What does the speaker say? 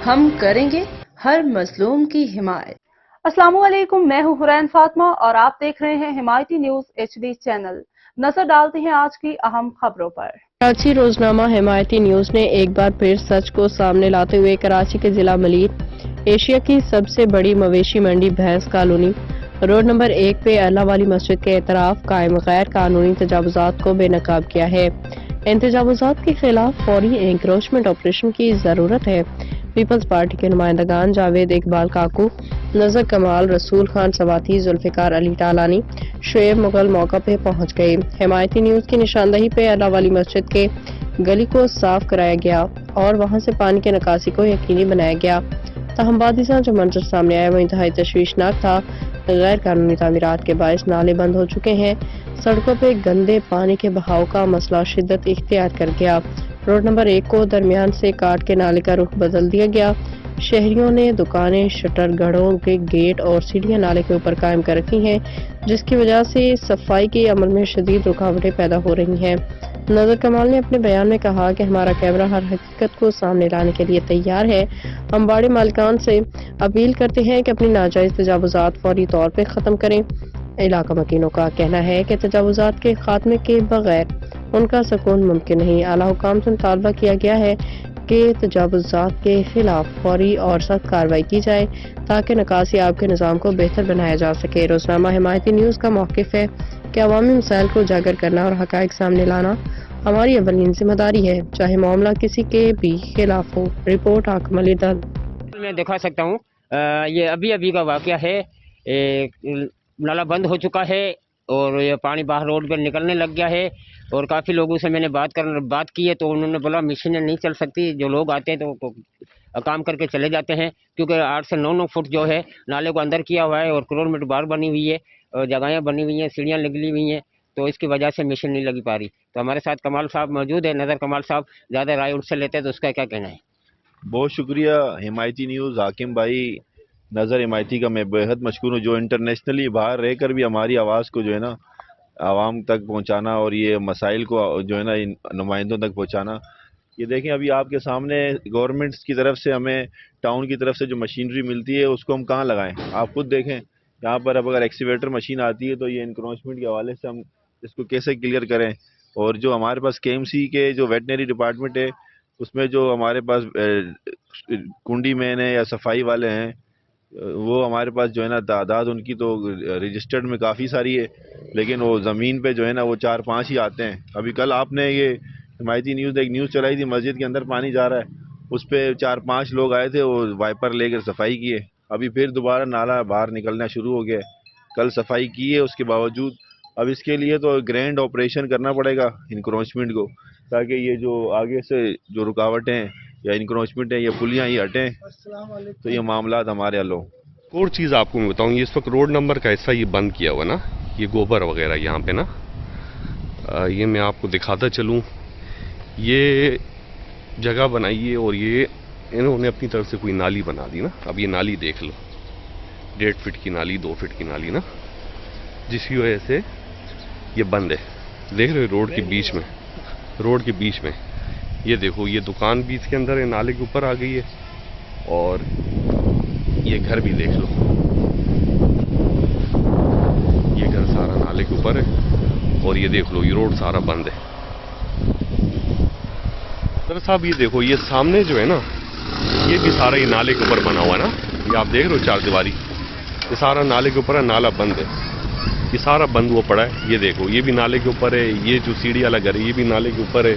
ہم کریں گے ہر مظلوم کی حمایت۔ السلام علیکم، میں ہوں حرین فاطمہ اور آپ دیکھ رہے ہیں حمایتی نیوز HD چینل۔ نظر ڈالتے ہیں آج کی اہم خبروں پر۔ کراچی روزنامہ حمایتی نیوز نے ایک بار پھر سچ کو سامنے لاتے ہوئے کراچی کے ضلع ملیر ایشیا کی سب سے بڑی مویشی منڈی بھینس کالونی روڈ نمبر 1 پہ اللہ والی مسجد کے اطراف قائم غیر قانونی تجاوزات کو بے نقاب کیا ہے۔ ان تجاوزات کے خلاف فوری انکروچمنٹ آپریشن کی ضرورت ہے۔ پیپلز پارٹی کے نمائندگان جاوید اقبال کاکو، نظر کمال، رسول خان سواتی، ذوالفقار علی ٹالانی، شعیب مغل موقع پہ پہنچ گئے۔ حمایتی نیوز کی نشاندہی پہ اللہ والی مسجد کے گلی کو صاف کرایا گیا اور وہاں سے پانی کی نکاسی کو یقینی بنایا گیا۔ تاہم بعد ازاں جو منظر سامنے آیا وہ انتہائی تشویشناک تھا۔ غیر قانونی تعمیرات کے باعث نالے بند ہو چکے ہیں۔ سڑکوں پہ گندے پانی کے بہاؤ کا مسئلہ شدت اختیار کر گیا۔ روڈ نمبر 1 کو درمیان سے کاٹ کے نالے کا رخ بدل دیا گیا۔ شہریوں نے دکانیں، شٹر، گھروں کے گیٹ اور سیڑھیاں نالے کے اوپر قائم کر رکھی ہیں، جس کی وجہ سے صفائی کے عمل میں شدید رکاوٹیں پیدا ہو رہی ہیں۔ نظر کمال نے اپنے بیان میں کہا کہ ہمارا کیمرہ ہر حقیقت کو سامنے لانے کے لیے تیار ہے۔ ہم باڑے مالکان سے اپیل کرتے ہیں کہ اپنی ناجائز تجاوزات فوری طور پہ ختم کریں۔ علاقہ مکینوں کا کہنا ہے کہ تجاوزات کے خاتمے کے بغیر ان کا سکون ممکن نہیں۔ اعلیٰ حکام سے مطالبہ کیا گیا ہے کہ تجاوزات کے خلاف فوری اور سخت کارروائی کی جائے تاکہ نکاسی آب کے نظام کو بہتر بنایا جا سکے۔ روزنامہ حمایتی نیوز کا موقف ہے کہ عوامی مسائل کو اجاگر کرنا اور حقائق سامنے لانا ہماری اولین ذمہ داری ہے، چاہے معاملہ کسی کے بھی خلاف ہو۔ رپورٹ حاکم علی ڈل۔ میں دکھا سکتا ہوں، یہ ابھی کا واقعہ ہے۔ نالا بند ہو چکا ہے اور یہ پانی باہر روڈ پہ نکلنے لگ گیا ہے، اور کافی لوگوں سے میں نے بات کی ہے تو انہوں نے بولا مشینیں نہیں چل سکتی، جو لوگ آتے ہیں تو کام کر کے چلے جاتے ہیں، کیونکہ 8 سے 9 فٹ جو ہے نالے کو اندر کیا ہوا ہے اور کلومیٹر بار بنی ہوئی ہے اور جگہیں بنی ہوئی ہیں، سیڑھیاں لگی ہوئی ہیں، تو اس کی وجہ سے مشین نہیں لگی پا رہی۔ تو ہمارے ساتھ کمال صاحب موجود ہے، نظر کمال صاحب، زیادہ رائے ان سے لیتے ہیں تو اس کا کیا کہنا ہے؟ بہت شکریہ حمایتی نیوز، حاکم بھائی، نظر حمایتی کا میں بہت مشکور ہوں، جو انٹرنیشنلی باہر رہ کر بھی ہماری آواز کو جو ہے نا عوام تک پہنچانا اور یہ مسائل کو جو ہے نا نمائندوں تک پہنچانا۔ یہ دیکھیں ابھی آپ کے سامنے گورنمنٹس کی طرف سے ہمیں ٹاؤن کی طرف سے جو مشینری ملتی ہے اس کو ہم کہاں لگائیں؟ آپ خود دیکھیں یہاں پر اب اگر ایکسیویٹر مشین آتی ہے تو یہ انکروچمنٹ کے حوالے سے ہم اس کو کیسے کلیئر کریں؟ اور جو ہمارے پاس KMC کے جو ویٹنری ڈپارٹمنٹ ہے اس میں جو ہمارے پاس کنڈی مین ہیں یا صفائی والے ہیں، وہ ہمارے پاس جو ہے نا تعداد ان کی تو رجسٹرڈ میں کافی ساری ہے، لیکن وہ زمین پہ جو ہے نا وہ 4-5 ہی آتے ہیں۔ ابھی کل آپ نے یہ حمایتی نیوز ایک نیوز چلائی تھی، مسجد کے اندر پانی جا رہا ہے، اس پہ 4-5 لوگ آئے تھے، وہ وائپر لے کر صفائی کیے، ابھی پھر دوبارہ نالا باہر نکلنا شروع ہو گیا ہے۔ کل صفائی کی ہے، اس کے باوجود اب اس کے لیے تو گرینڈ آپریشن کرنا پڑے گا انکروچمنٹ کو، تاکہ یہ جو آگے سے جو رکاوٹیں یا انکروچمنٹ ہیں یا پلیاں یہ ہٹیں تو یہ معاملات ہمارے حل ہوں۔ اور چیز آپ کو میں بتاؤں، یہ اس وقت روڈ نمبر کا حصہ یہ بند کیا ہوا نا، یہ گوبر وغیرہ یہاں پہ نا، یہ میں آپ کو دکھاتا چلوں، یہ جگہ بنائی ہے اور یہ انہوں نے اپنی طرف سے کوئی نالی بنا دی نا۔ اب یہ نالی دیکھ لو، 1.5 فٹ کی نالی، 2 فٹ کی نالی نا، جس کی وجہ سے یہ بند ہے۔ دیکھ رہے روڈ کے بیچ میں، روڈ کے بیچ میں یہ دیکھو، یہ دکان بھی اس کے اندر ہے، نالے کے اوپر آ گئی ہے، اور یہ گھر بھی دیکھ لو، یہ گھر سارا نالے کے اوپر ہے، اور یہ دیکھ لو یہ روڈ سارا بند ہے۔ سر صاحب یہ دیکھو، یہ سامنے جو ہے نا یہ بھی سارا یہ نالے کے اوپر بنا ہوا ہے نا، یہ آپ دیکھ رہے ہو 4 دیواری، یہ سارا نالے کے اوپر ہے، نالا بند ہے، یہ سارا بند ہوا پڑا ہے۔ یہ دیکھو یہ بھی نالے کے اوپر ہے، یہ جو سیڑھی والا گھر ہے یہ بھی نالے کے اوپر ہے،